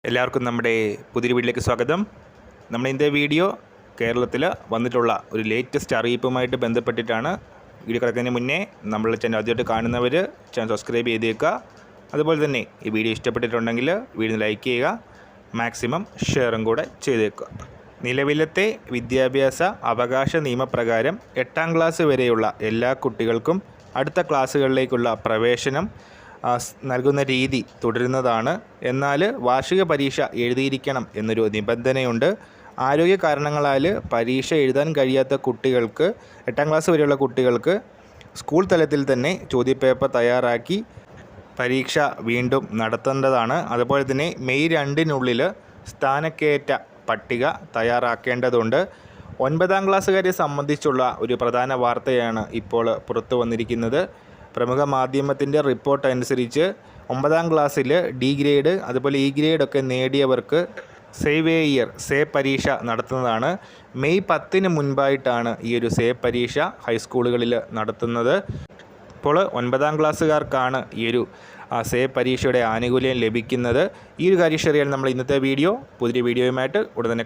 എല്ലാവർക്കും നമ്മുടെ പുതിയ വീഡിയോയിലേക്ക് സ്വാഗതം. നമ്മൾ ഇന്നത്തെ വീഡിയോ കേരളത്തിൽ വന്നിട്ടുള്ള ഒരു ലേറ്റസ്റ്റ് അറിയിപ്പുമായിട്ട് ബന്ധപ്പെട്ടിട്ടാണ്. വീഡിയോ കിടക്കുന്നതിന് മുന്നേ നമ്മളുടെ ചാനൽ ആദ്യമായിട്ട് കാണുന്നവർ ചാനൽ സബ്സ്ക്രൈബ് ചെയ്തേക്കുക. അതുപോലെ തന്നെ ഈ വീഡിയോ ഇഷ്ടപ്പെട്ടിട്ടുണ്ടെങ്കിൽ വീഡിയോ ലൈക്ക് ചെയ്യുക, മാക്സിമം ഷെയറും കൂടെ ചെയ്തേക്കുക. നിലവിലത്തെ വിദ്യാഭ്യാസ അവകാശ നിയമപ്രകാരം 8ാം ക്ലാസ് വരെയുള്ള എല്ലാ കുട്ടികൾക്കും അടുത്ത ക്ലാസ്സുകളിലേക്കുള്ള പ്രവേശനം നൽകുന്ന രീതി തുടരുന്നതാണ്. എന്നാൽ വാർഷിക പരീക്ഷ എഴുതിയിരിക്കണം എന്നൊരു നിബന്ധനയുണ്ട്. ആരോഗ്യ കാരണങ്ങളാൽ പരീക്ഷ എഴുതാൻ കഴിയാത്ത കുട്ടികൾക്ക് 8ാം ക്ലാസ് വരെയുള്ള കുട്ടികൾക്ക് സ്കൂൾ തലത്തിൽ തന്നെ ചോദ്യപേപ്പർ തയ്യാറാക്കി പരീക്ഷ വീണ്ടും നടത്തേണ്ടതാണ്. അതുപോലെ തന്നെ മെയ് 2 സ്ഥാനക്കയറ്റ പട്ടിക തയ്യാറാക്കേണ്ടതുണ്ട്. 9ാം ക്ലാസ്സുകാരെ സംബന്ധിച്ചുള്ള ഒരു പ്രധാന വാർത്തയാണ് ഇപ്പോൾ പുറത്തു വന്നിരിക്കുന്നത്. പ്രമുഖ മാധ്യമത്തിൻ്റെ റിപ്പോർട്ട് അനുസരിച്ച് 9ാം ക്ലാസ്സിൽ ഡി ഗ്രേഡ് അതുപോലെ ഇ ഗ്രേഡൊക്കെ നേടിയവർക്ക് സേവ് എ ഇയർ സേ പരീക്ഷ നടത്തുന്നതാണ്. മെയ് 10 മുൻപായിട്ടാണ് ഈ ഒരു സേ പരീക്ഷ ഹൈസ്കൂളുകളിൽ നടത്തുന്നത്. ഇപ്പോൾ 9ാം ക്ലാസ്സുകാർക്കാണ് ഈ ഒരു സേ പരീക്ഷയുടെ ആനുകൂല്യം ലഭിക്കുന്നത്. ഈ ഒരു കാര്യം അറിയാൻ നമ്മൾ ഇന്നത്തെ വീഡിയോ പുതിയ വീഡിയോയുമായിട്ട് ഉടൻ തന്നെ